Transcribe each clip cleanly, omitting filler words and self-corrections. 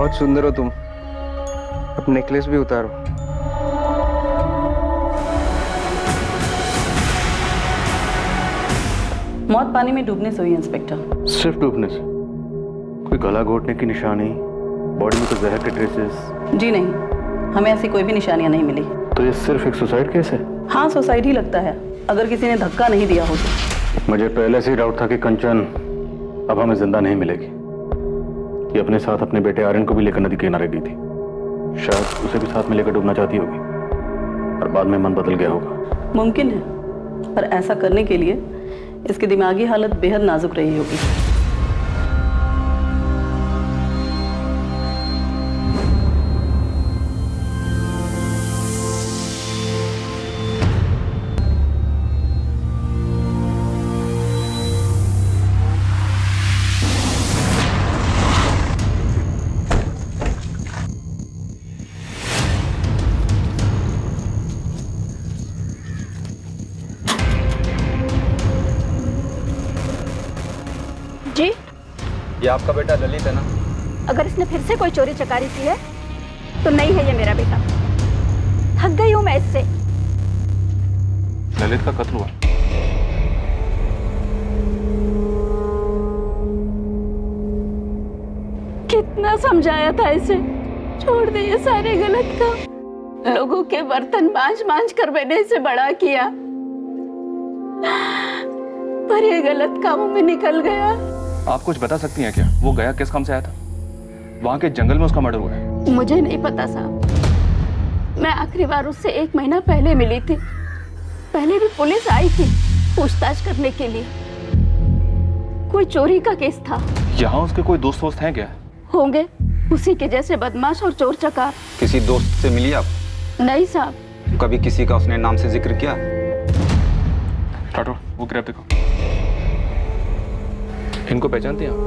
बहुत सुंदर हो तुम। अब नेकलेस भी उतारो। मौत पानी में डूबने से हुई इंस्पेक्टर। सिर्फ डूबने से? कोई गला घोटने की निशानी, बॉडी में तो जहर के ट्रेसेस? जी नहीं, हमें ऐसी कोई भी निशानियां नहीं मिली। तो ये सिर्फ एक सुसाइड केस है? हाँ, सुसाइड ही लगता है, अगर किसी ने धक्का नहीं दिया हो तो। मुझे पहले से ही डाउट था कि कंचन अब हमें जिंदा नहीं मिलेगी। ये अपने साथ अपने बेटे आर्यन को भी लेकर नदी के किनारे गई थी। शायद उसे भी साथ में लेकर डूबना चाहती होगी और बाद में मन बदल गया होगा। मुमकिन है, पर ऐसा करने के लिए इसकी दिमागी हालत बेहद नाजुक रही होगी। जी, ये आपका बेटा ललित है ना? अगर इसने फिर से कोई चोरी चकारी की है तो नहीं है ये मेरा बेटा। थक गई हूं मैं इससे। ललित का कत्ल हुआ? कितना समझाया था इसे, छोड़ दे ये सारे गलत काम। लोगों के बर्तन मांझ मांझ कर मैंने इसे बड़ा किया, पर ये गलत कामों में निकल गया। आप कुछ बता सकती हैं क्या? वो गया किस काम से आया था? वहां के जंगल में उसका मर्डर हुआ है। मुझे नहीं पता साहब, मैं आखिरी बार उससे 1 महीना पहले मिली थी। पहले भी पुलिस आई थी पूछताछ करने के लिए। कोई चोरी का केस था। यहाँ उसके कोई दोस्त वोस्त हैं क्या? होंगे, उसी के जैसे बदमाश और चोर चकार। किसी दोस्त से मिली आप? नहीं साहब। कभी किसी का उसने नाम से जिक्र किया? टाटो, वो ग्रैब देखो। इनको पहचानते हैं आप?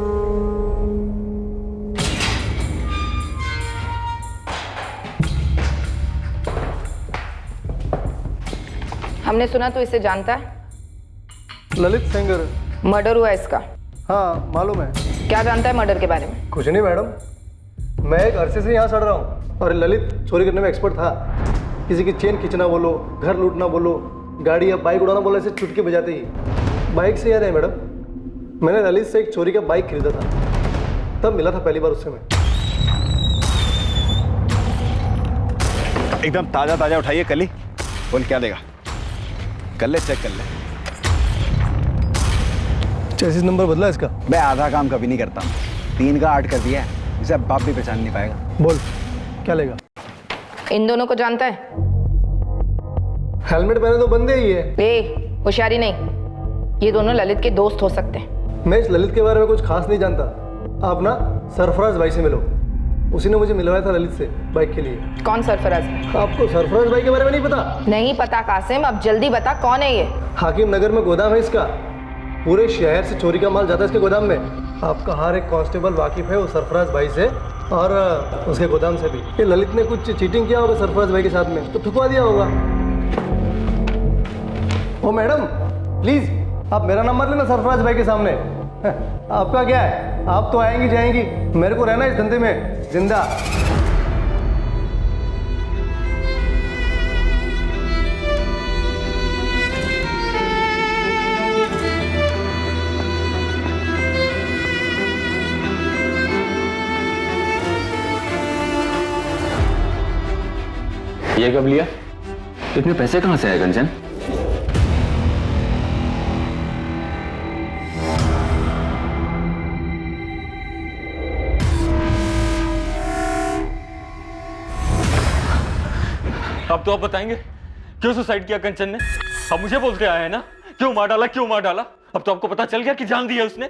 हमने सुना तो इसे जानता है। ललित सेंगर। मर्डर हुआ इसका? हाँ मालूम है। क्या जानता है मर्डर के बारे में? कुछ नहीं मैडम, मैं एक अरसे से यहाँ सड़ रहा हूँ और ललित चोरी करने में एक्सपर्ट था। किसी की चेन खींचना बोलो, घर लूटना बोलो, गाड़ी या बाइक उड़ाना बोलो, ऐसे चुटकी बजाते ही। बाइक से याद है मैडम, मैंने ललित से एक चोरी का बाइक खरीदा था, तब मिला था पहली बार उससे मैं। एकदम ताजा ताजा उठाइए कल ही। बोल क्या देगा? कर ले, चेक कर ले। चेसिस नंबर बदला इसका? मैं आधा काम कभी नहीं करता, 3 का 8 कर दिया है। इसे अब बाप भी पहचान नहीं पाएगा। बोल क्या लेगा? इन दोनों को जानता है? हेलमेट पहने तो बंदे ही है। ए, होशियारी नहीं, ये दोनों ललित के दोस्त हो सकते हैं। मैं इस ललित के बारे में कुछ खास नहीं जानता। आप ना सरफराज भाई से मिलो, उसी ने मुझे मिलवाया था ललित से बाइक के लिए। कौन सरफराज? आपको सरफराज भाई के बारे में नहीं पता? नहीं पता कासिम, अब जल्दी बता कौन है ये? हाकिम नगर में गोदाम है इसका, पूरे शहर से चोरी का माल जाता है इसके गोदाम में। आपका हर एक कांस्टेबल वाकिफ है वो सरफराज भाई से और उसके गोदाम से भी। ये ललित ने कुछ चीटिंग किया होगा सरफराज भाई के साथ में, तो ठुकवा दिया होगा। ओ मैडम प्लीज, आप मेरा नंबर लेना सरफराज भाई के सामने। आपका क्या है, आप तो आएंगी जाएंगी, मेरे को रहना इस धंधे में जिंदा। ये कब लिया? इतने पैसे कहाँ से आए कंचन? अब तो आप बताएंगे क्यों सुसाइड किया कंचन ने? अब मुझे बोलते आए हैं ना, क्यों मार डाला, क्यों मार डाला? अब तो आपको पता चल गया कि जान दी है उसने,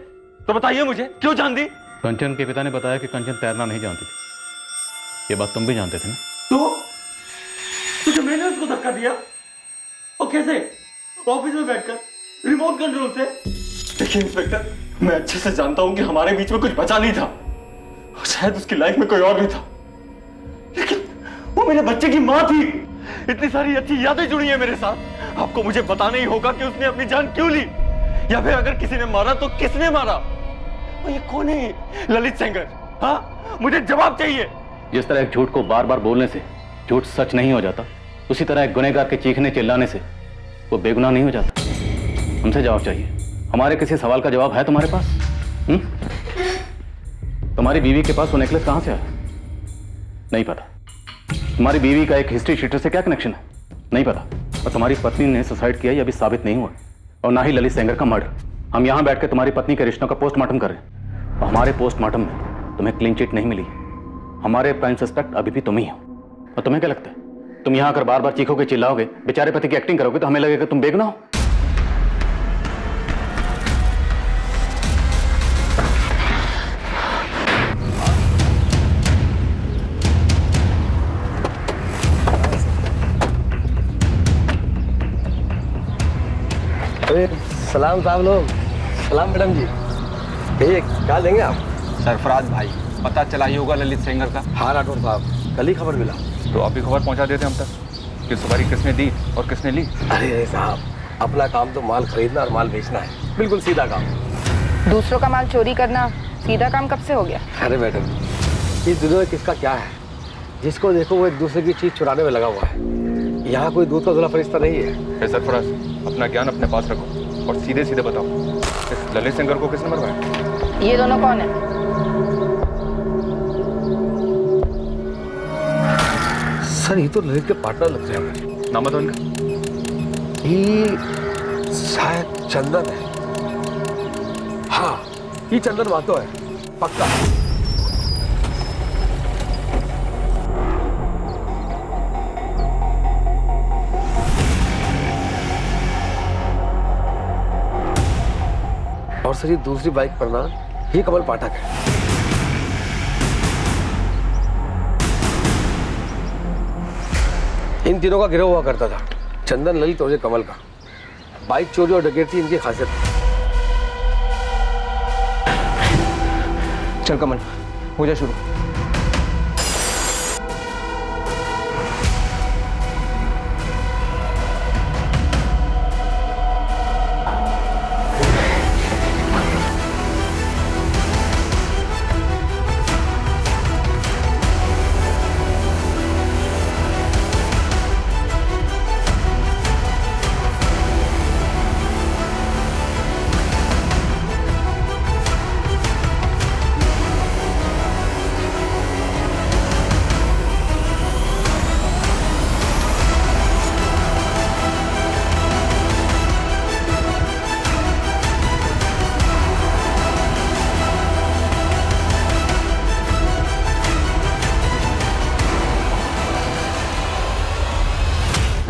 तो बताइए मुझे क्यों जान दी? कंचन के पिता ने बताया कि कंचन तैरना नहीं जानती थी। ये बात तुम भी जानते थे ना? तो मैंने उसको धक्का दिया, और कैसे? ऑफिस में बैठकर रिमोट कंट्रोल से। देखिए इंस्पेक्टर, मैं अच्छे से जानता हूं कि हमारे बीच में कुछ बचा नहीं था, और शायद उसकी लाइफ में कोई और भी था, लेकिन वो मेरे बच्चे की माँ थी। इतनी सारी अच्छी यादें जुड़ी हैं मेरे साथ। आपको मुझे बताना ही होगा कि उसने अपनी जान क्यों ली, या फिर अगर किसी ने मारा तो किसने मारा? और ये कौन है ललित सेंगर? हाँ, मुझे जवाब चाहिए। जिस तरह एक झूठ को बार बार बोलने से झूठ सच नहीं हो जाता, उसी तरह एक गुनहगार के चीखने चिल्लाने से वो बेगुनाह नहीं हो जाता। हमसे जवाब चाहिए। हमारे किसी सवाल का जवाब है तुम्हारे पास? तुम्हारी बीवी के पास वो नेकलेस कहां से आया? नहीं पता। तुम्हारी बीवी का एक हिस्ट्री शीटर से क्या कनेक्शन है? नहीं पता। और तुम्हारी पत्नी ने सुसाइड किया, यह अभी साबित नहीं हुआ। और ना ही ललित सेंगर का मर्डर। हम यहां बैठकर तुम्हारी पत्नी के रिश्तों का पोस्टमार्टम कर रहे हैं, और हमारे पोस्टमार्टम में तुम्हें क्लीन चिट नहीं मिली। हमारे प्राइम सस्पेक्ट अभी भी तुम ही हो। और तुम्हें क्या लगता है, तुम यहां आकर बार बार चीखोगे, चिल्लाओगे, बेचारे पति की एक्टिंग करोगे तो हमें लगेगा तुम बेगुनाह हो? अरे सलाम साहब लोग। सलाम मैडम जी। कहिए क्या लेंगे आप? सरफराज भाई, पता चला ही होगा ललित सेंगर का। हाँ राठौर साहब, कल ही खबर मिला। तो आप भी खबर पहुंचा देते हम तक कि सुपारी किसने दी और किसने ली। अरे साहब, अपना काम तो माल खरीदना और माल बेचना है, बिल्कुल सीधा काम। दूसरों का माल चोरी करना सीधा काम कब से हो गया? अरे मैडम, इस दुनिया में किसका क्या है? जिसको देखो वो एक दूसरे की चीज चुराने में लगा हुआ है। यहाँ कोई दूध का धुला फरिश्ता नहीं है। सरफराज, अपना ज्ञान अपने पास रखो और सीधे सीधे बताओ, इस ललित सेंगर को किसने मरवाया? ये दोनों कौन है? सर ये तो ललित के पार्टनर लगते हैं। नाम बताओ इनका। ये शायद चंदन है। हाँ, ये चंदन मातो है, पक्का। और सर ये दूसरी बाइक पर ना, ये कमल पाठक है। इन तीनों का गिरोह हुआ करता था, चंदन, ललित और ये कमल का। बाइक चोरी और डकैती इनकी खासियत है। चल कमल, हो जा शुरू।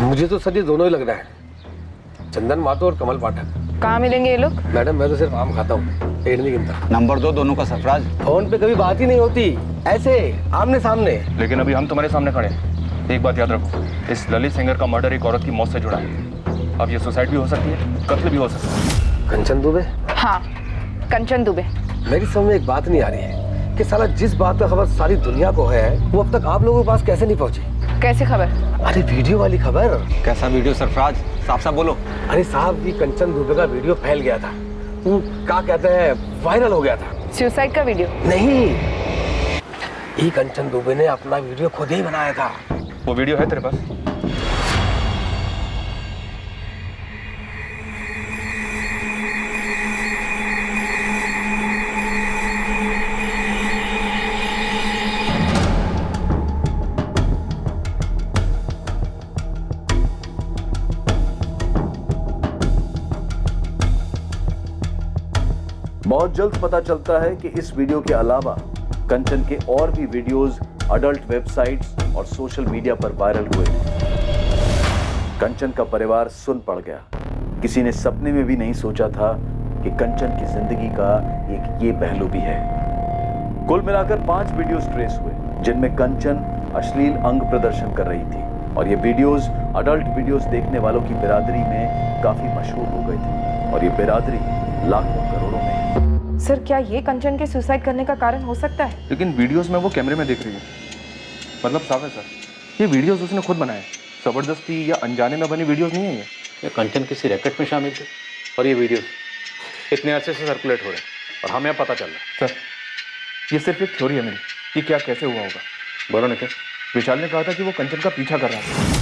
मुझे तो सर ये दोनों ही लग रहा है, चंदन मातो और कमल पाठक। कहाँ मिलेंगे ये लोग? मैडम मैं तो सिर्फ आम खाता हूँ, पेड़ नहीं गिनता। नंबर 2 दोनों का सरफराज। फोन पे कभी बात ही नहीं होती, ऐसे आमने सामने। लेकिन अभी हम तुम्हारे सामने खड़े हैं। एक बात याद रखो, इस ललित सेंगर का मर्डर एक औरत की मौत से जुड़ा है। अब ये सुसाइड भी हो सकती है, कत्ल भी हो सकता है। कंचन दुबे? हाँ, कंचन दुबे। मेरी समझ में एक बात नहीं आ रही है कि साला जिस बात का खबर सारी दुनिया को है, वो अब तक आप लोगों के पास कैसे नहीं पहुंची? कैसे खबर? अरे वीडियो वाली खबर। कैसा वीडियो सरफराज, साफ साफ बोलो। अरे साहब, ये कंचन दुबे का वीडियो फैल गया था, वो क्या कहते हैं, वायरल हो गया था। सुसाइड का वीडियो? नहीं, ये कंचन दुबे ने अपना वीडियो खुद ही बनाया था। वो वीडियो है तेरे पास? बहुत जल्द पता चलता है कि इस वीडियो के अलावा कंचन के और भी वीडियोस अडल्ट वेबसाइट्स और सोशल मीडिया पर वायरल हुए। कंचन का परिवार सुन पड़ गया। किसी ने सपने में भी नहीं सोचा था कि कंचन की जिंदगी का एक ये पहलू भी है। कुल मिलाकर 5 वीडियोस ट्रेस हुए, जिनमें कंचन अश्लील अंग प्रदर्शन कर रही थी, और ये वीडियोस अडल्ट वीडियोस देखने वालों की बिरादरी में काफी मशहूर हो गए थे, और ये बिरादरी लाखों करोड़ों में। सर, क्या ये कंचन के सुसाइड करने का कारण हो सकता है? लेकिन वीडियोस में वो कैमरे में देख रही है, मतलब साफ है सर, ये वीडियोस उसने खुद बनाए। जबरदस्ती या अनजाने में बनी वीडियोस नहीं है ये। कंचन किसी रैकेट में शामिल थे, और ये वीडियोस इतने अरसे से सर्कुलेट हो रहे हैं, और हमें अब पता चल रहा है। सर, ये सिर्फ एक थ्योरी है मेरी कि क्या कैसे हुआ होगा। बोलो नितिन। विशाल ने कहा था कि वो कंचन का पीछा कर रहा था।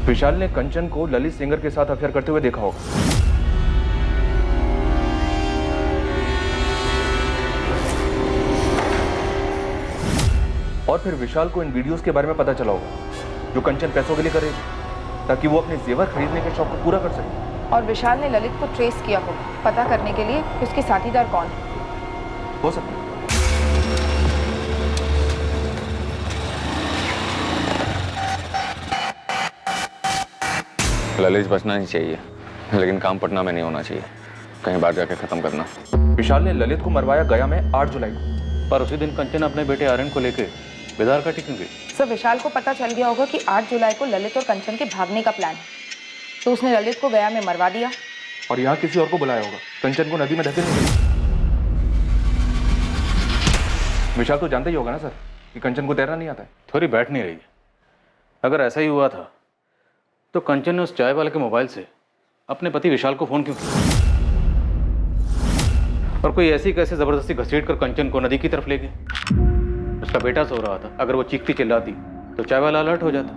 विशाल ने कंचन को ललित सेंगर के साथ अफेयर करते हुए देखा होगा। और फिर विशाल को इन वीडियोस के बारे में पता चला होगा जो कंचन पैसों के लिए करेगी ताकि वो अपने जेवर खरीदने के शौक को पूरा कर सके। और विशाल ने ललित को ट्रेस किया होगा पता करने के लिए कि उसके साथीदार कौन है। हो सकता है। ललित बचना नहीं चाहिए, लेकिन काम पटना में नहीं होना चाहिए, कहीं बाहर जाके खत्म करना। विशाल ने ललित को मरवाया गया में 8 जुलाई को। पर उसी दिन कंचन अपने बेटे आर्यन को लेके बेदार का टिकन गई। सर विशाल को पता चल गया होगा कि 8 जुलाई को ललित और कंचन के भागने का प्लान है, तो उसने ललित को गया में मरवा दिया और यहाँ किसी और को बुलाया होगा कंचन को नदी में धकेलने के लिए। विशाल तो जानता ही होगा ना सर कि कंचन को तैरना नहीं आता है। थोड़ी बैठ नहीं रही है। अगर ऐसा ही हुआ था तो कंचन ने उस चाय वाले के मोबाइल से अपने पति विशाल को फोन क्यों किया? और कोई ऐसी कैसे जबरदस्ती घसीट कर कंचन को नदी की तरफ ले गई? उसका बेटा सो रहा था, अगर वो चीखती चिल्लाती तो चाय वाला अलर्ट हो जाता।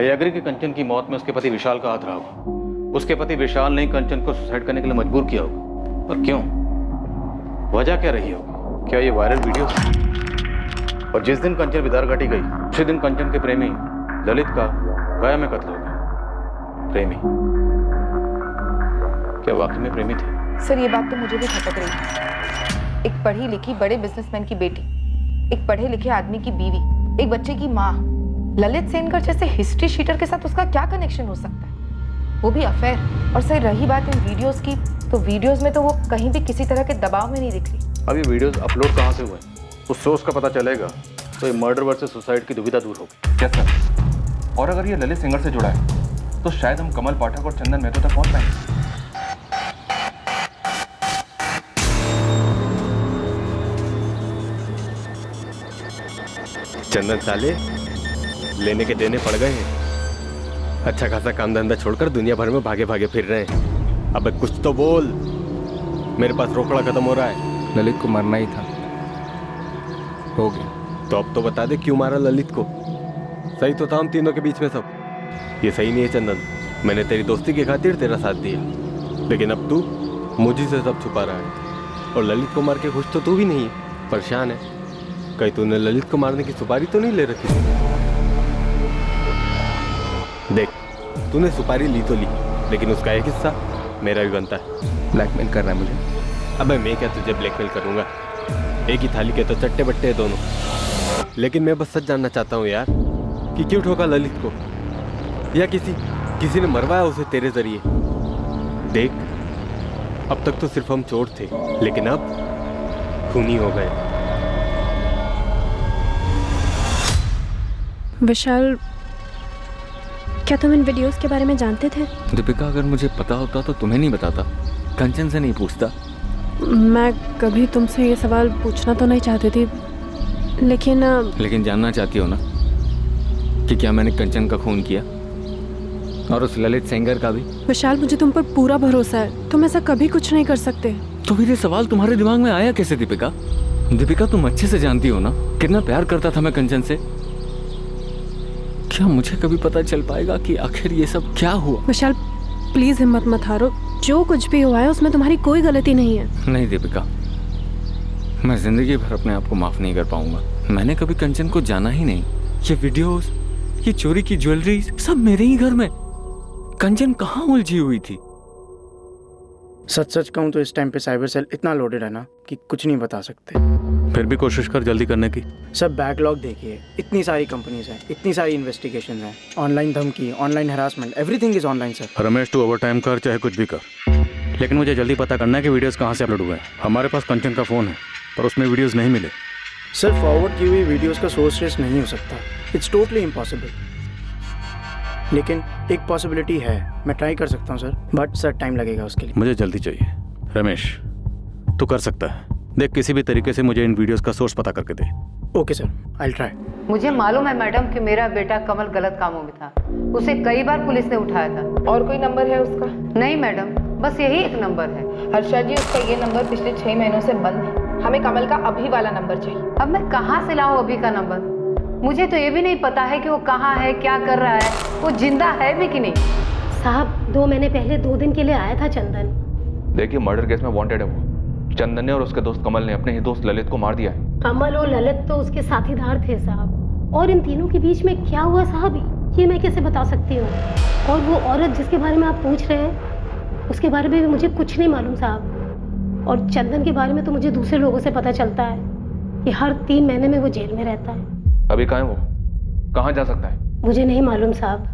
आई एग्री कि कंचन की मौत में उसके पति विशाल का हाथ रहा होगा। उसके पति विशाल ने कंचन को सुसाइड करने के लिए मजबूर किया होगा। पर क्यों? वजह क्या रही होगी? क्या ये वायरल वीडियो? और जिस दिन कंचन बिदार घाटी गई उसी दिन कंचन के प्रेमी ललित का गया में कत्ल हो गया। प्रेमी? क्या वाकई में प्रेमी थे? सर ये बात तो मुझे भी खटक रही है। एक पढ़ी लिखी बड़े बिजनेसमैन की बेटी, एक पढ़े लिखे आदमी की बीवी, एक बच्चे की माँ, ललित सेनकर जैसे हिस्ट्री शीटर के साथ उसका क्या कनेक्शन हो सकता है? वो भी अफेयर। और सर रही बात इन वीडियोस की, तो वीडियोस में तो वो कहीं भी किसी तरह के दबाव में नहीं दिख रही। अब ये वीडियोस अपलोड कहाँ से हुए? उस सोर्स का पता चलेगा तो ये मर्डर वर्सेस सुसाइड की दुविधा दूर होगी। क्या सर? और अगर ये ललित सिंगर से जुड़ा है तो शायद हम कमल पाठक और चंदन मेहतो तक पहुंच पाएंगे। चंदन साले लेने के देने पड़ गए हैं। अच्छा खासा काम धंधा छोड़कर दुनिया भर में भागे भागे फिर रहे हैं। अबे कुछ तो बोल, मेरे पास रोकड़ा खत्म हो रहा है। ललित को मरना ही था, हो गया। तो अब तो बता दे क्यों मारा ललित को? सही तो था हम तीनों के बीच में सब। ये सही नहीं है चंदन, मैंने तेरी दोस्ती की खातिर तेरा साथ दिया, लेकिन अब तू मुझे से सब छुपा रहा है। और ललित को मार के खुश तो तू भी नहीं है, परेशान है। कहीं तूने ललित को मारने की सुपारी तो नहीं ले रखी? देख, तूने सुपारी ली तो ली, लेकिन उसका एक हिस्सा मेरा भी बनता है। ब्लैकमेल कर रहा है मुझे? अबे मैं क्या तुझे ब्लैकमेल करूंगा? एक ही थाली के तो चट्टे बट्टे हैं दोनों। लेकिन मैं बस सच जानना चाहता हूँ यार कि क्यों ठोका ललित को, या किसी ने मरवाया उसे तेरे जरिए? देख, अब तक तो सिर्फ हम चोर थे, लेकिन अब खूनी हो गए। विशाल, क्या तुम इन वीडियोस के बारे में जानते थे? दीपिका, अगर मुझे पता होता तो तुम्हें नहीं बताता, कंचन से नहीं पूछता। मैं कभी तुमसे ये सवाल पूछना तो नहीं चाहती थी, लेकिन जानना चाहती हो ना कि क्या मैंने कंचन का खून किया, और उस ललित सेंगर का भी? विशाल, मुझे तुम पर पूरा भरोसा है, तुम ऐसा कभी कुछ नहीं कर सकते। तो फिर ये सवाल तुम्हारे दिमाग में आया कैसे दीपिका? दीपिका, तुम अच्छे से जानती हो ना कितना प्यार करता था मैं कंचन से। क्या मुझे कभी पता चल पाएगा कि आखिर ये सब क्या हुआ? विशाल, प्लीज हिम्मत मत हारो, जो कुछ भी हुआ है उसमें तुम्हारी कोई गलती नहीं है। नहीं दीपिका, मैं जिंदगी भर अपने आप को माफ नहीं कर पाऊंगा। मैंने कभी कंचन को जाना ही नहीं। ये वीडियोस, ये चोरी की ज्वेलरी, सब मेरे ही घर में। कंचन कहाँ उलझी हुई थी? सच कहूँ तो इस टाइम पे साइबर सेल इतना लोडेड है ना कि कुछ नहीं बता सकते। फिर भी कोशिश कर जल्दी करने की। सब बैकलॉग देखिए, इतनी सारी कंपनीज हैं, इतनी सारी इन्वेस्टिगेशंस हैं, ऑनलाइन धमकी, online harassment, everything is online sir. Ramesh, तू ओवर टाइम कर चाहे कुछ भी कर, लेकिन मुझे जल्दी पता करना है कि वीडियोस कहाँ से अपलोड हुए हैं। हमारे पास कंचन का फ़ोन है पर उसमें वीडियोस नहीं मिले। सर, फॉरवर्ड की हुई वीडियोस का सोर्स ट्रेस नहीं हो सकता, इट्स टोटली इम्पॉसिबल। लेकिन एक पॉसिबिलिटी है, मैं ट्राई कर सकता हूँ सर, बट सर टाइम लगेगा उसके लिए। मुझे जल्दी चाहिए। रमेश, तू कर सकता है। देख, किसी भी तरीके से मुझे इन वीडियोस का सोर्स पता करके दे। Okay sir, I will try. मुझे मालूम है मैडम कि मेरा बेटा कमल गलत कामों में था। उसे कई बार पुलिस ने उठाया था। और कोई नंबर है उसका? नहीं मैडम, बस यही एक नंबर है। हर्षा जी, उसका ये नंबर पिछले 6 महीनों से बंद है। हमें कमल का अभी वाला नंबर चाहिए। अब मैं कहाँ से लाऊं अभी का नंबर? मुझे तो ये भी नहीं पता है कि वो कहाँ है, क्या कर रहा है, वो जिंदा है भी कि नहीं। साहब 2 महीने पहले 2 दिन के लिए आया था चंदन। देखिए, मर्डर केस में वांटेड है वो। चंदन ने और उसके दोस्त कमल ने अपने ही दोस्त ललित को मार दिया है। कमल और ललित तो उसके साथीदार थे साहब, और इन तीनों के बीच में क्या हुआ साहब, ये मैं कैसे बता सकती हूँ। और वो औरत जिसके बारे में आप पूछ रहे हैं, उसके बारे में भी मुझे कुछ नहीं मालूम साहब। और चंदन के बारे में तो मुझे दूसरे लोगों से पता चलता है कि हर 3 महीने में वो जेल में रहता है। अभी कहाँ है वो? कहाँ जा सकता है? मुझे नहीं मालूम साहब।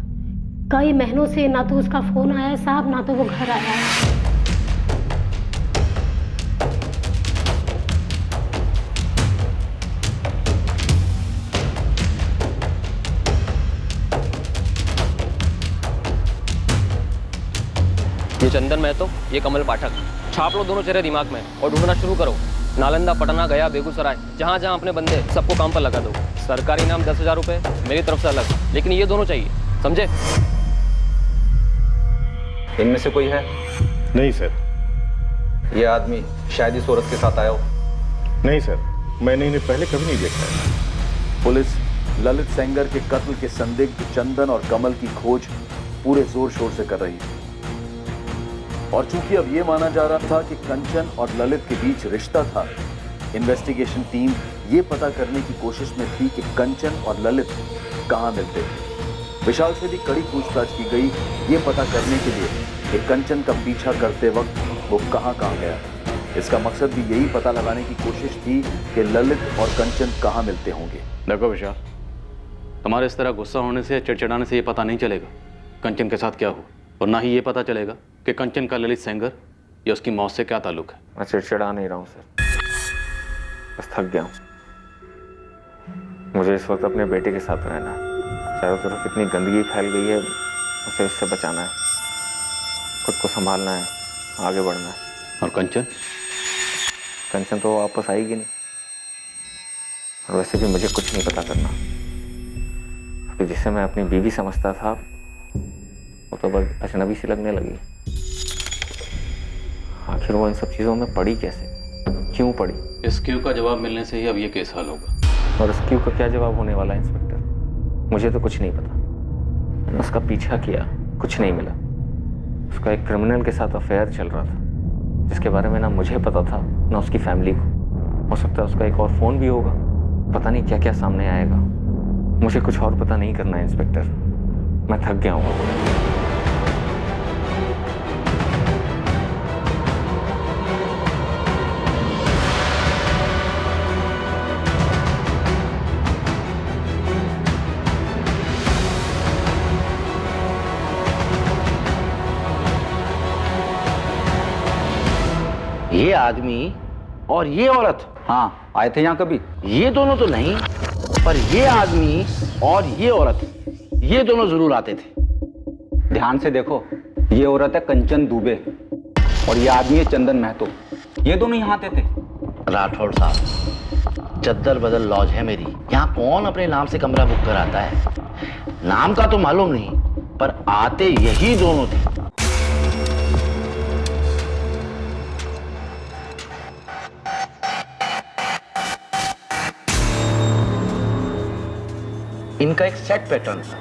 कई महीनों से ना तो उसका फोन आया है साहब, ना तो वो घर आया है। ये चंदन महतो, ये कमल पाठक। छाप लो दोनों चेहरे दिमाग में और ढूंढना शुरू करो। नालंदा, पटना, गया, बेगूसराय, जहाँ जहाँ अपने बंदे, सबको काम पर लगा दो। सरकारी इनाम 10,000 रुपये मेरी तरफ से अलग, लेकिन ये दोनों चाहिए, समझे? इनमें से कोई है? नहीं सर। ये आदमी शायद इस औरत के साथ आया हो। नहीं सर, मैंने इन्हें पहले कभी नहीं देखा है। पुलिस ललित सेंगर के कत्ल के संदिग्ध चंदन और कमल की खोज पूरे जोर शोर से कर रही थी। और चूंकि अब यह माना जा रहा था कि कंचन और ललित के बीच रिश्ता था, इन्वेस्टिगेशन टीम ये पता करने की कोशिश में थी कि कंचन और ललित कहां मिलते थे। विशाल से भी कड़ी पूछताछ की गई, ये पता करने के लिए कि कंचन का पीछा करते वक्त वो कहां गया। इसका मकसद भी यही पता लगाने की कोशिश थी कि ललित और कंचन कहां मिलते होंगे। देखो विशाल, तुम्हारे इस तरह गुस्सा होने से, चिड़चिड़ाने से ये पता नहीं चलेगा कंचन के साथ क्या हुआ, और ना ही ये पता चलेगा कि कंचन का ललित सेंगर या उसकी मौत से क्या ताल्लुक है। मैं चिड़चिड़ा नहीं रहा हूँ सर, बस थक गया हूँ। मुझे इस वक्त अपने बेटे के साथ रहना है। चारों तरफ इतनी गंदगी फैल गई है, उसे इससे बचाना है, खुद को संभालना है, आगे बढ़ना है। और कंचन? कंचन तो वापस आएगी नहीं, और वैसे भी मुझे कुछ नहीं पता करना। अभी जिसे मैं अपनी बीवी समझता था, वो तो बस अजनबी सी लगने लगी। आखिर वो इन सब चीज़ों में पड़ी कैसे, क्यों पड़ी? इस क्यों का जवाब मिलने से ही अब ये केस हल होगा। और उस क्यों का क्या जवाब होने वाला है इंस्पेक्टर? मुझे तो कुछ नहीं पता। मैंने उसका पीछा किया, कुछ नहीं मिला। उसका एक क्रिमिनल के साथ अफेयर चल रहा था, जिसके बारे में ना मुझे पता था ना उसकी फैमिली को। हो सकता है उसका एक और फ़ोन भी होगा, पता नहीं क्या क्या सामने आएगा। मुझे कुछ और पता नहीं करना है इंस्पेक्टर, मैं थक गया हूँ। ये आदमी और ये औरत, हाँ, आए थे यहाँ कभी? ये दोनों तो नहीं, पर ये आदमी और ये औरत, ये दोनों जरूर आते थे। ध्यान से देखो, ये औरत है कंचन दुबे और ये आदमी है चंदन महतो। ये दोनों यहाँ आते थे। राठौड़ साहब, चद्दर बदल लॉज है मेरी, यहाँ कौन अपने नाम से कमरा बुक कराता है? नाम का तो मालूम नहीं, पर आते यही दोनों थे। इनका एक सेट पैटर्न था।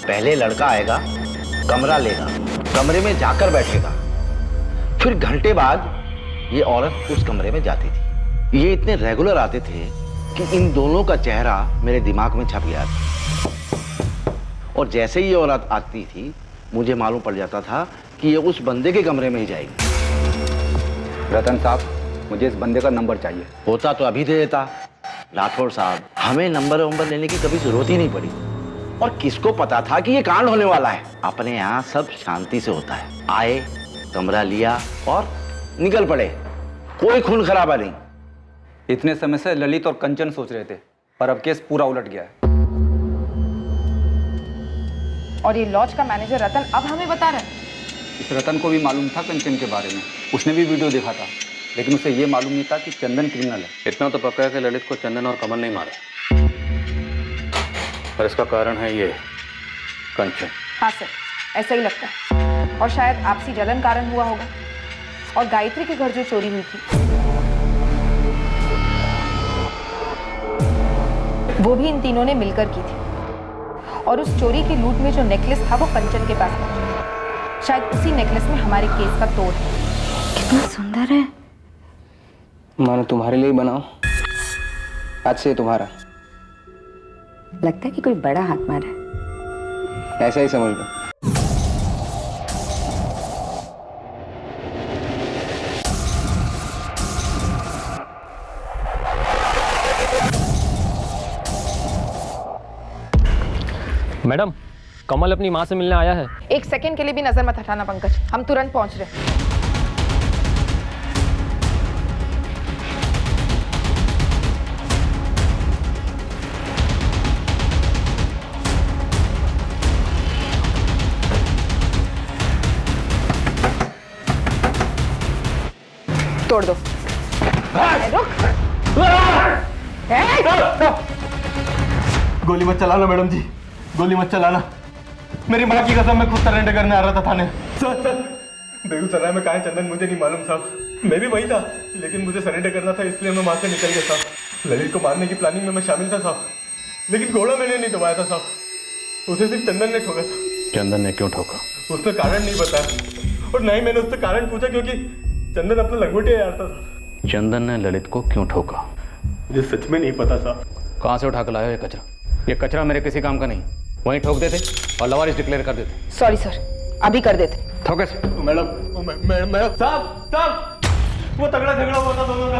पहले लड़का आएगा, कमरा लेगा, कमरे में जाकर बैठेगा, फिर घंटे बाद ये औरत उस कमरे में जाती थी। ये इतने रेगुलर आते थे कि इन दोनों का चेहरा मेरे दिमाग में छप गया था। और जैसे ही ये औरत आती थी, मुझे मालूम पड़ जाता था कि ये उस बंदे के कमरे में ही जाएगी। रतन साहब, मुझे इस बंदे का नंबर चाहिए। होता तो अभी दे देता। राठौड़ साहब, हमें नंबर लेने की कभी जरूरत ही नहीं पड़ी। और किसको पता था कि ये कांड होने वाला है? अपने यहाँ सब शांति से होता है। आए, कमरा लिया और निकल पड़े, कोई खून खराबा नहीं। इतने समय से ललित और कंचन सोच रहे थे, पर अब केस पूरा उलट गया है। और ये लॉज का मैनेजर रतन अब हमें बता रहा है। इस रतन को भी मालूम था कंचन के बारे में, उसने भी वीडियो देखा था, लेकिन उसे ये मालूम नहीं था कि चंदन क्रिमिनल है। इतना तो पक्का है कि ललित को चंदन और कमल नहीं मारा। और इसका कारण है ये कंचन। हाँ सर, ऐसा ही लगता है। और शायद आपसी जलन कारण हुआ होगा। और गायत्री के घर जो चोरी हुई थी वो भी इन तीनों ने मिलकर की थी। और उस चोरी की लूट में जो नेकलेस था वो कंचन के पास पहुंचा। शायद उसी नेकलेस में हमारे केस का तोड़ है। कितना सुंदर है। मानो तुम्हारे लिए बनाओ, आज से तुम्हारा। लगता है कि कोई बड़ा हाथ मारा है। ऐसा ही समझ लो। मैडम, कमल अपनी माँ से मिलने आया है। एक सेकंड के लिए भी नजर मत हटाना पंकज, हम तुरंत पहुंच रहे हैं। तोड़ दो। गोली मत चलाना मैडम जी, गोली मत चलाना। मेरी माँ की कसम, मैं खुद सरेंडर करने आ रहा था थाने। सर बेगूसराय में कहाँ है चंदन मुझे नहीं मालूम साहब। मैं भी वही था, लेकिन मुझे सरेंडर करना था इसलिए मैं वहाँ से निकल गया साहब। ललित को मारने की प्लानिंग में मैं शामिल था साहब, लेकिन घोड़ा मैंने नहीं दबाया था साहब। उसे सिर्फ चंदन ने ठोका था। चंदन ने क्यों ठोका? उसने कारण नहीं बताया, और ना ही मैंने उससे कारण पूछा, क्योंकि चंदन अपना लंगोटिया यारता था। चंदन ने ललित को क्यों ठोका? मुझे सच में नहीं पता साहब। कहाँ से उठा कर लाया ये कचरा? ये कचरा मेरे किसी काम का नहीं। वहीं ठोक देते और लवारिस डिक्लेयर कर देते। सॉरी सर, अभी कर देते। ठोकस मैडम साहब वो तगड़ा झगड़ा हुआ था दोनों का।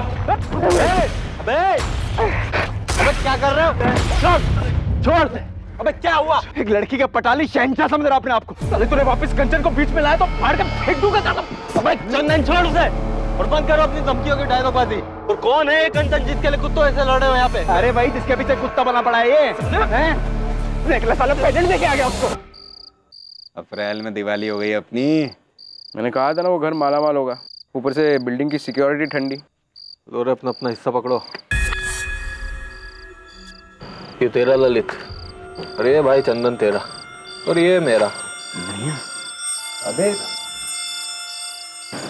अबे क्या कर रहे हो? छोड़ दे। अबे क्या हुआ? एक लड़की के पटाली शहंशाह समझ रहा अपने आप को। अरे तूने वापस कंचन को बीच में लाया तो फाड़ के फेंक दूंगा। अबे चंदन छोड़ उसे और बंद करो अपनी धमकियों की डायलॉगबाजी। और कौन है ये कंचन जिसके लिए कुत्तों ऐसे लड़े हो यहाँ पे? अरे भाई जिसके पीछे कुत्ता बना पड़ा है ये, नेकलेस वाला प्रेजेंट देके आ गया उसको। अप्रैल में दिवाली हो गई अपनी। मैंने कहा था ना वो घर माला माल होगा, ऊपर से बिल्डिंग की सिक्योरिटी ठंडी। लो रे अपना अपना हिस्सा पकड़ो। ये तेरा ललित, अरे ये भाई चंदन तेरा, और ये मेरा। नहीं अबे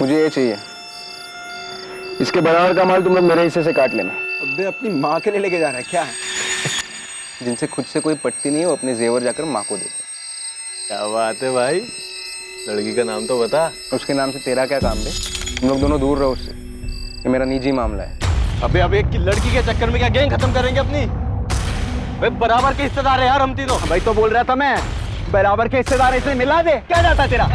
मुझे ये चाहिए, इसके बराबर का माल तुम लोग मेरे हिस्से से काट लेना। अबे अपनी माँ के लिए लेके जा रहा है क्या है? जिनसे खुद से कोई पटती नहीं है वो अपने जेवर जाकर माँ को देते। क्या बात है भाई, लड़की का नाम तो बता। उसके नाम से तेरा क्या काम बे? तुम लोग दोनों दूर रहो उससे, ये मेरा निजी मामला है। अबे अब एक लड़की के चक्कर में क्या गैंग खत्म करेंगे अपनी? भाई बराबर के हिस्सेदार है यार हम तीनों। भाई तो बोल रहा था मैं, बराबर के हिस्सेदार इसे मिला दे। क्या जाता तेरा?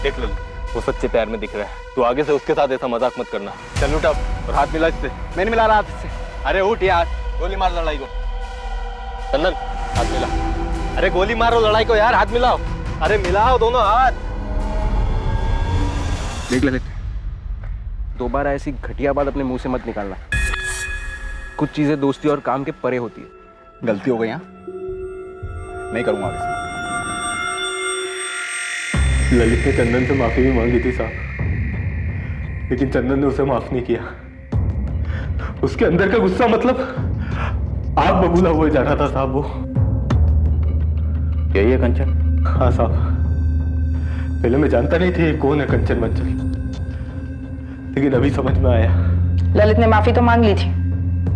देख लो वो सच्चे प्यार में दिख रहा है, तू आगे से उसके साथ ऐसा मजाक मत करना। चल उठ अब और हाथ मिला इससे। मैं नहीं मिला रहा हाथ इससे। अरे उठ यार, गोली मार लड़ाई को। चंदन हाथ मिला। अरे गोली मारो लड़ाई को यार, हाथ मिलाओ। अरे मिलाओ दोनों हाथ। देख ललित, दोबारा ऐसी घटिया बात अपने मुंह से मत निकालना। कुछ चीजें दोस्ती और काम के परे होती है। गलती हो गई यहाँ, नहीं करूंगा आगे से। ललित ने चंदन से माफी भी मांगी थी साहब, लेकिन चंदन ने उसे माफ नहीं किया। उसके अंदर का गुस्सा मतलब आग बबूला हुए जा रहा था साहब वो। यही है कंचन? हाँ साहब, पहले मैं जानता नहीं थी कौन है कंचन मंचल, लेकिन अभी समझ में आया। ललित ने माफी तो मांग ली थी,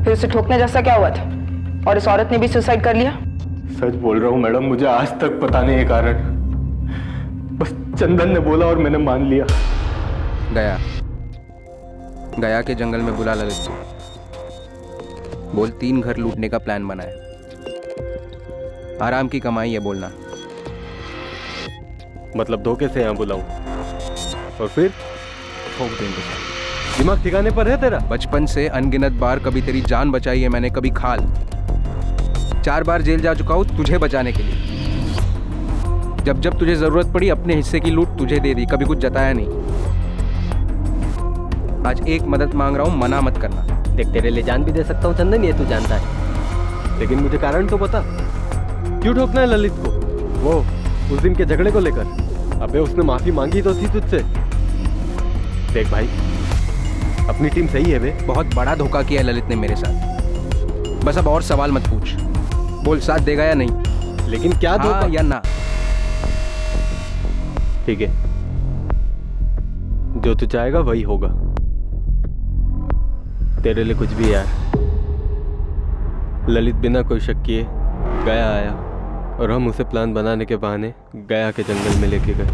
फिर उसे ठोकने जैसा क्या हुआ था? और इस औरत ने भी सुसाइड कर लिया? सच बोल रहा हूँ मैडम, मुझे आज तक पता नहीं है कारण, बस चंदन ने बोला और मैंने मान लिया। गया के जंगल में बुला ललित को, बोल 3 घर लूटने का प्लान बना है। आराम की कमाई है बोलना। मतलब धोखे से यहाँ बुलाऊं और फिर ठोक देंगे? दिमाग ठिकाने पर है तेरा? बचपन से अनगिनत बार कभी तेरी जान बचाई है मैंने, कभी खाल। 4 बार जेल जा चुका हूं तुझे बचाने के लिए। जब जब तुझे जरूरत पड़ी अपने हिस्से की लूट तुझे दे दी, कभी कुछ जताया नहीं। आज एक मदद मांग रहा हूं, मना मत करना। देख तेरे लिए जान भी दे सकता हूँ चंदन, ये तू जानता है। लेकिन मुझे कारण तो बता, क्यों ठोकना है ललित को? वो उस दिन के झगड़े को लेकर? अबे उसने माफी मांगी तो थी तुझसे। देख भाई, अपनी टीम सही है बे। बहुत बड़ा धोखा किया है ललित ने मेरे साथ। बस अब और सवाल मत पूछ। बोल साथ देगा या नहीं। लेकिन क्या हाँ धोखा या ना। ठीक है, जो तू चाहेगा वही होगा। तेरे लिए कुछ भी यार। ललित बिना कोई शक किए गया आया और हम उसे प्लान बनाने के बहाने गया के जंगल में लेके गए।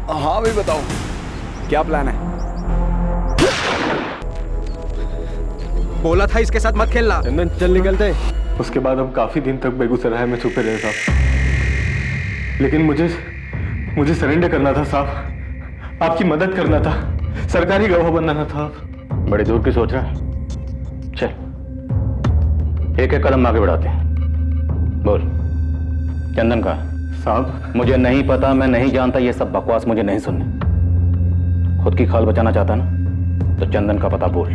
हाँ भाई बताओ, क्या प्लान है? बोला था इसके साथ मत खेलना। चंदन चल निकलते हैं। उसके बाद हम काफी दिन तक बेगूसराय में छुपे रहे साहब, लेकिन मुझे सरेंडर करना था साहब, आपकी मदद करना था, सरकारी गवाह बनना था। बड़े दूर की सोच रहा है। चल एक एक कदम आगे बढ़ाते हैं। बोल चंदन का साहब। मुझे नहीं पता, मैं नहीं जानता, ये सब बकवास मुझे नहीं सुनने। खुद की खाल बचाना चाहता ना तो चंदन का पता बोल।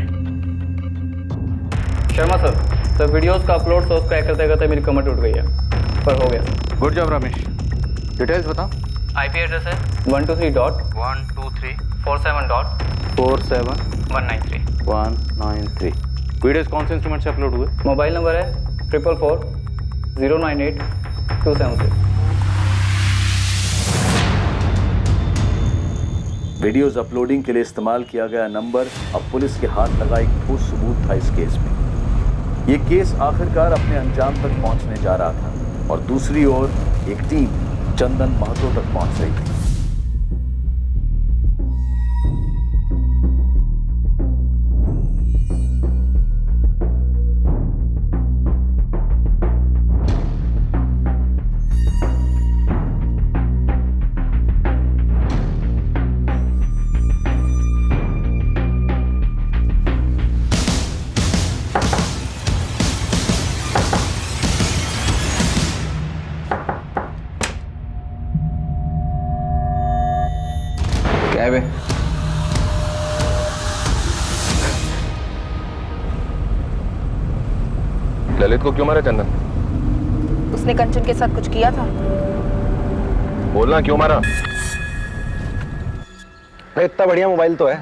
शर्मा सर वीडियोस का अपलोड सोर्स क्रैक करते करते मेरी कमर टूट गई है, पर हो गया। Good job Ramesh. डिटेल्स बताओ। आईपी एड्रेस है 123.147.193 वीडियोस कौन से इंस्ट्रूमेंट से अपलोड हुए? मोबाइल नंबर है 444-098-276। वीडियोस अपलोडिंग के लिए इस्तेमाल किया गया नंबर अब पुलिस के हाथ लगा एक ठोस सबूत था इस केस में। ये केस आखिरकार अपने अंजाम तक पहुंचने जा रहा था और दूसरी ओर एक टीम चंदन महतो तक पहुंच रही थी। क्या है बे? ललित को क्यों मारा चंदन? उसने कंचन के साथ कुछ किया था। बोलना क्यों मारा? भाई इतना बढ़िया मोबाइल तो है,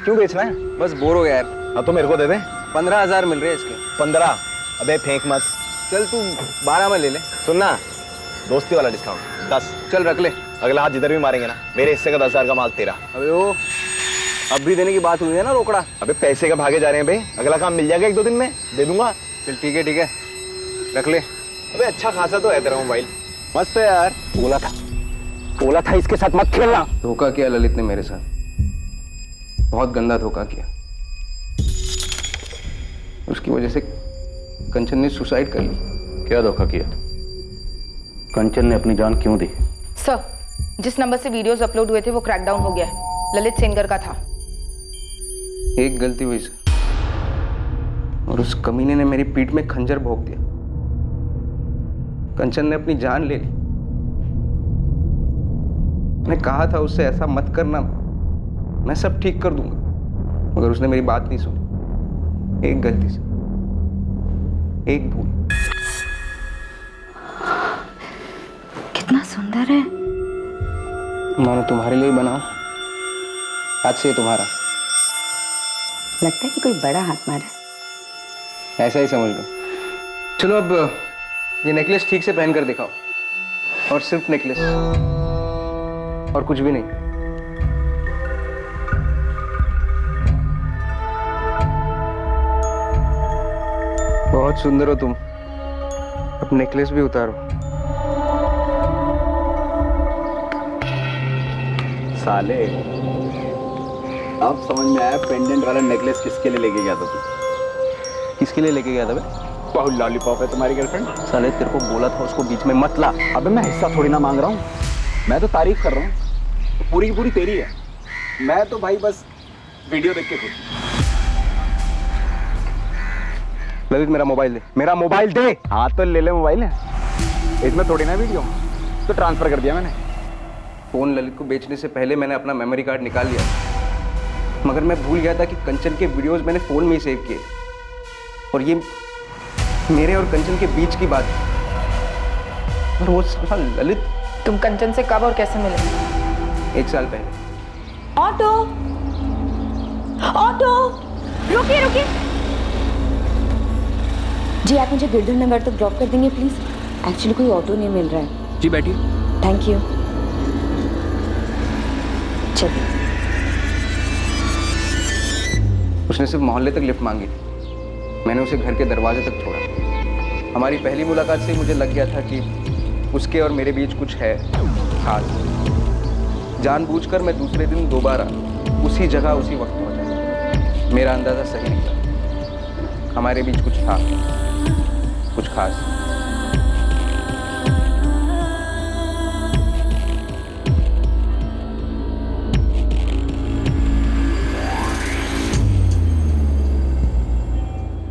क्यों बेचना है? बस बोर हो गया यार। हाँ तो मेरे को दे दे। 15,000 मिल रहे हैं इसके। 15? अबे फेंक मत। चल तू 12 में ले ले। सुनना, दोस्ती वाला डिस्काउंट 10। चल रख ले। अगला हाथ जिधर भी मारेंगे ना, मेरे हिस्से का 10,000 का माल तेरा। अबे वो अब भी देने की बात हुई है ना रोकड़ा। अबे पैसे का भागे जा रहे हैं भाई, अगला काम मिल जाएगा 1-2 दिन में, दे दूंगा। चल ठीक है रख ले। अबे अच्छा खासा तो है तेरा मोबाइल, मस्त है यार। बोला था इसके साथ मत खेलना। धोखा किया ललित ने मेरे साथ, बहुत गंदा धोखा किया। उसकी वजह से कंचन ने सुसाइड कर ली। क्या धोखा किया? कंचन ने अपनी जान क्यों दी? सर, जिस नंबर से वीडियोस अपलोड हुए थे वो क्रैकडाउन हो गया है। ललित सेनगर का था। एक गलती हुई सर, और उस कमीने ने मेरी पीठ में खंजर भोंक दिया। कंचन ने अपनी जान ले ली। मैंने कहा था उससे ऐसा मत करना, मैं सब ठीक कर दूंगा, मगर उसने मेरी बात नहीं सुनी। एक गलती से, एक भूल। कितना सुंदर है। मानो तुम्हारे लिए बनाओ, आज से ये तुम्हारा। लगता है कि कोई बड़ा हाथ मारा। ऐसा ही समझ लो। चलो अब ये नेकलेस ठीक से पहन कर दिखाओ, और सिर्फ नेकलेस और कुछ भी नहीं। बहुत सुंदर हो तुम। अब नेकलेस भी उतारो। साले, अब समझ में आया पेंडेंट वाला नेकलेस किसके लिए लेके गया था तू? किसके लिए लेके गया था बे? बहुत लॉलीपॉप है तुम्हारी गर्लफ्रेंड। साले तेरे को बोला था उसको बीच में मत ला। अबे मैं हिस्सा थोड़ी ना मांग रहा हूँ, मैं तो तारीफ कर रहा हूँ, पूरी की पूरी तेरी है। मैं तो भाई बस वीडियो देख के खुश। ललित मेरा मोबाइल दे, मेरा मोबाइल दे। हाँ तो ले ले मोबाइल, इसमें थोड़ी ना वीडियो, तो ट्रांसफर कर दिया मैंने। फोन ललित को बेचने से पहले मैंने अपना मेमोरी कार्ड निकाल लिया, मगर मैं भूल गया था कि कंचन के वीडियोस मैंने फोन में ही सेव किए, और ये मेरे और कंचन के बीच की बात है। और वो साला ललित। तुम कंचन से कब और कैसे मिले? 1 साल पहले। ऑटो ऑटो, रुकिए रुकिए जी, आप मुझे गिरधर नगर तक ड्रॉप कर देंगे प्लीज? एक्चुअली कोई ऑटो नहीं मिल रहा है। जी बैठिए। Thank you. चलिए। उसने सिर्फ मोहल्ले तक लिफ्ट मांगी थी। मैंने उसे घर के दरवाजे तक छोड़ा। हमारी पहली मुलाकात से ही मुझे लग गया था कि उसके और मेरे बीच कुछ है खास। जानबूझकर मैं दूसरे दिन दोबारा उसी जगह उसी वक्त पहुंचा। मेरा अंदाजा सही निकला। हमारे बीच कुछ था, कुछ खास।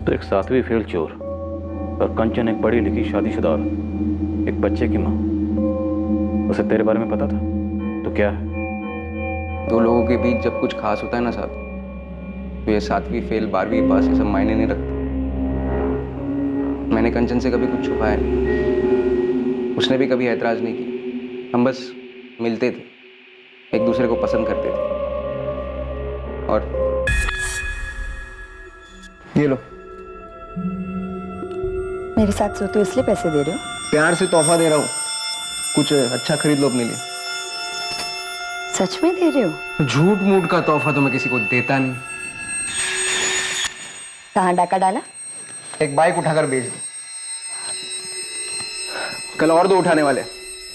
तो एक 7वीं फेल चोर और कंचन एक पढ़ी लिखी शादीशुदा औरत, एक बच्चे की माँ। उसे तेरे बारे में पता था तो क्या है? 2 लोगों के बीच जब कुछ खास होता है ना साहब, तो ये 7वीं फेल 12वीं पास ये सब मायने नहीं रखता। मैंने कंचन से कभी कुछ छुपाया नहीं, उसने भी कभी ऐतराज नहीं किया। हम बस मिलते थे, एक दूसरे को पसंद करते थे। और ये लो, मेरे साथ सोते हो इसलिए पैसे दे रहे हो? प्यार से तोहफा दे रहा हूँ, कुछ अच्छा खरीद लो अपने लिए। सच में दे रहे हो? झूठ मूठ का तोहफा तो मैं किसी को देता नहीं। कहाँ डाका डाला? एक बाइक उठाकर बेच दो। कल और 2 उठाने वाले,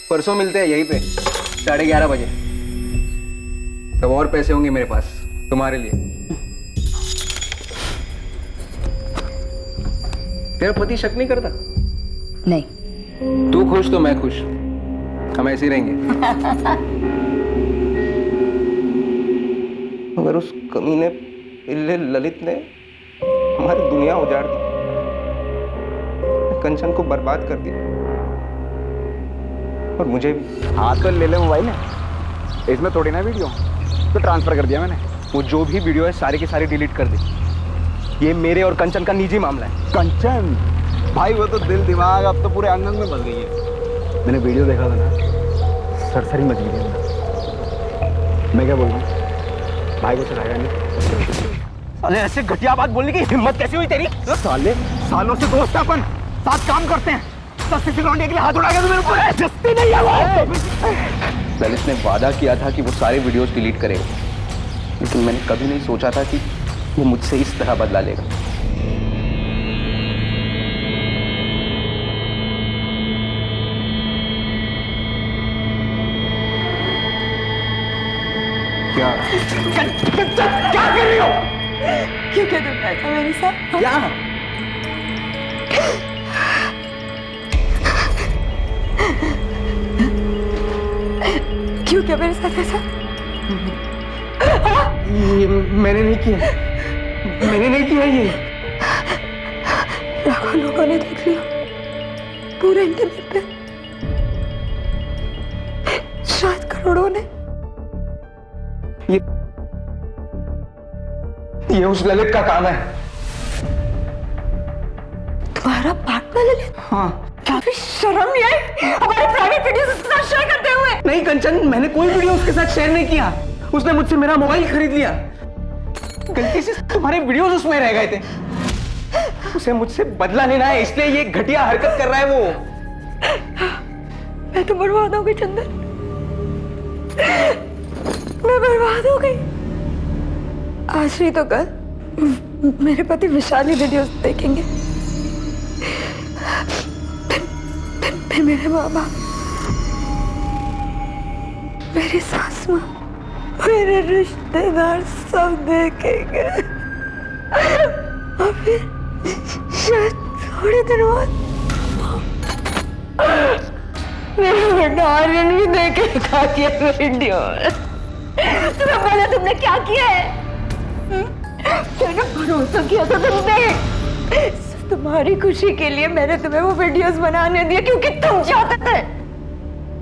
परसों मिलते हैं यहीं पे 11:30 बजे। तब और पैसे होंगे मेरे पास तुम्हारे लिए। तेरा पति शक नहीं करता? नहीं। तू खुश तो मैं खुश, हम ऐसे ही रहेंगे। मगर उस कमीने पिल्ले ललित ने हमारी दुनिया उजाड़ दी, कंचन को बर्बाद कर दिया और मुझे भी। हाथ तो ले ले मोबाइल है, इसमें थोड़ी ना वीडियो तो ट्रांसफर कर दिया मैंने। वो जो भी वीडियो है सारी की सारी डिलीट कर दी। ये मेरे और कंचन का निजी मामला है। कंचन भाई वो तो दिल दिमाग अब तो पूरे अंग अंग में बस गई है। मैंने वीडियो देखा था ना, सरसरी मच गई थी। मैं क्या बोल रहा हूँ, भाई को चढ़ाएगा नहीं। अरे ऐसे घटिया बात बोलने की हिम्मत कैसे हुई तेरी? साले सालों से दोस्त अपन साथ काम करते हैं, सस्ती से लौंडे के लिए हाथ उठाएगा तो मेरे को जस्ती नहीं है वो। ललित ने वादा किया था कि वो सारे वीडियोस डिलीट करेगा, लेकिन मैंने कभी नहीं सोचा था कि वो मुझसे इस तरह बदला लेगा। क्या क्या कर रही हो? क्यों क्या तुम ऐसा मेरे साथ? क्या? क्यों क्या मेरे साथ ऐसा? ये मैंने नहीं किया, मैंने नहीं किया ये। लाखों लोगों ने देख लिया पूरे इंटरनेट पे, शायद करोड़ों ने। ये उस ललित का काम है। तुम्हारा पार्टनर ललित? हाँ। क्या भी शर्म नहीं आई हमारे प्राइवेट वीडियोस उसके साथ शेयर करते हुए? नहीं कंचन, मैंने कोई वीडियो उसके साथ शेयर नहीं किया। उसने मुझसे मेरा मोबाइल खरीद लिया, गलती से तुम्हारे वीडियोस उसमें रह गए थे। उसे मुझसे बदला लेना है, इसलिए ये घटिया हरकत कर रहा है वो। मैं तो बर्बाद हो गई चंदन, मैं बर्बाद हो गई। आज नहीं तो कल मेरे पति विशाल ही वीडियोस देखेंगे, फिर मेरे माँ बाप, मेरी सास माँ, मेरे रिश्तेदार सब देखेंगे। और फिर शायद थोड़े दिन बाद मेरा बेटा आर्यन भी देखेगा ये वीडियो। तुम्हें पता तुमने क्या किया है? मैंने भरोसा किया था तुमने, सिर्फ तुम्हारी खुशी के लिए मैंने तुम्हें वो वीडियोस बनाने दिए क्योंकि तुम चाहते थे।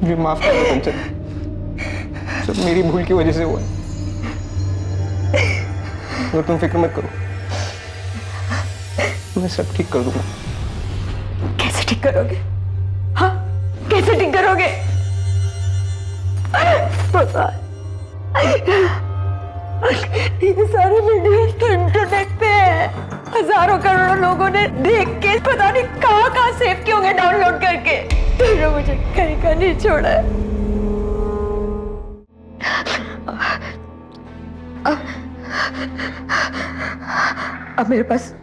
मुझे माफ कर दो कंचन, सब मेरी भूल की वजह से हुआ। और तुम फिक्र मत करो, मैं सब ठीक कर दूंगा। ठीक करोगे? हाँ, कैसे ठीक करोगे? पता ये सारे वीडियोस तो इंटरनेट पे है, हजारों करोड़ों लोगों ने देख के पता नहीं कहाँ सेव किए होंगे डाउनलोड करके। तो मुझे कहीं का नहीं छोड़ा है। अब मेरे पास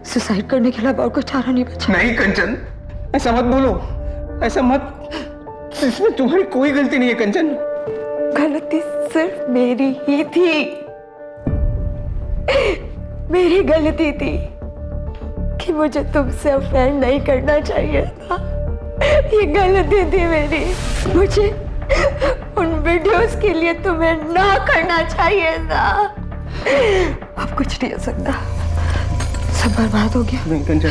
सुसाइड करने के अलावा और कोई चारा नहीं बचा। नहीं कंचन, ऐसा मत बोलो, ऐसा मत। इसमें तुम्हारी कोई गलती नहीं है कंचन। गलती सिर्फ मेरी ही थी, मेरी गलती थी कि मुझे तुमसे अफेयर नहीं करना चाहिए था। ये गलती थी मेरी। मुझे उन वीडियोस के लिए तुम्हें ना करना चाहिए था। अब कुछ नहीं हो सकता, सब बर्बाद हो गया। नहीं कंचन,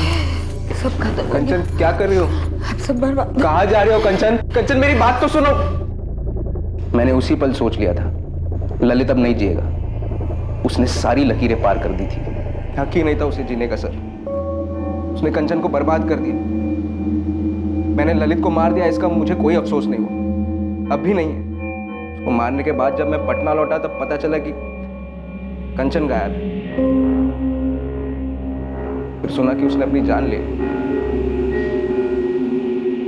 सब खत्म हो गया। कंचन क्या कर रही हो? अब सब बर्बाद। कहाँ जा रहे हो कंचन? कंचन मेरी बात तो सुनो। मैंने उसी पल सोच लिया था ललित अब नहीं जिएगा। उसने सारी लकीरें पार कर दी थी। हक ही नहीं था उसे जीने का सर। उसने कंचन को बर्बाद कर दिया। मैंने ललित को मार दिया, इसका मुझे कोई अफसोस नहीं हुआ, अब भी नहीं है। उसको मारने के बाद जब मैं पटना लौटा तब पता चला कि कंचन गायब है। फिर सुना कि उसने अपनी जान ली।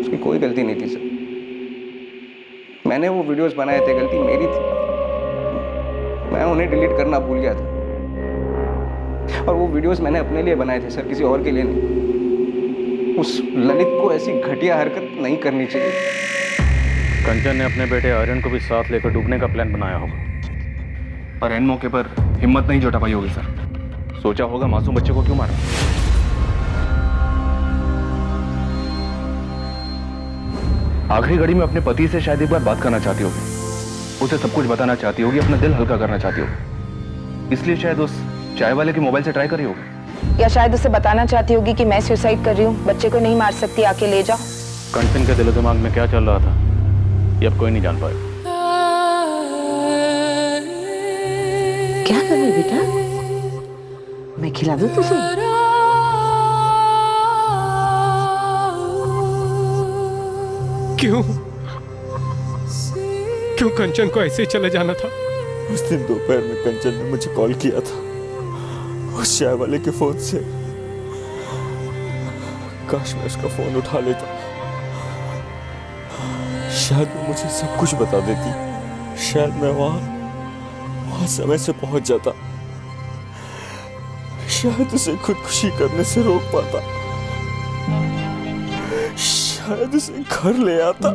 उसकी कोई गलती नहीं थी सर। मैंने वो वीडियोस बनाए थे, गलती मेरी थी। मैं उन्हें डिलीट करना भूल गया था। और वो वीडियोस मैंने अपने लिए बनाए थे सर, किसी और के लिए नहीं। उस ललित को ऐसी घटिया हरकत नहीं करनी चाहिए। कंचन ने अपने बेटे आर्यन को भी साथ लेकर डूबने का प्लान बनाया होगा, पर एन मौके पर हिम्मत नहीं जुटा पाई होगी सर। सोचा होगा मासूम बच्चे को क्यों मारा। आखिरी घड़ी में अपने पति से शायद एक बार बात करना चाहती होगी, उसे सब कुछ बताना चाहती होगी, अपना दिल हल्का करना चाहती होगी, इसलिए शायद उस चाय वाले के मोबाइल से ट्राई करी होगी। या शायद उसे बताना चाहती होगी कि मैं सुसाइड कर रही हूँ, बच्चे को नहीं मार सकती, आके ले जाओ। कंचन के दिलो दिमाग में क्या चल रहा था ये अब कोई नहीं जान पाएगा। क्या कर रही बेटा? मैं खिला दूं तुझे? क्यों क्यों कंचन को ऐसे ही चले जाना था? उस दिन दोपहर में कंचन ने मुझे कॉल किया था उस चाय वाले के फोन से। काश मैं उसका फोन उठा लेता, शायद वो मुझे सब कुछ बता देती। शायद मैं वहां समय से पहुंच जाता। शायद उसे खुदकुशी करने से रोक पाता। शायद उसे घर ले आता।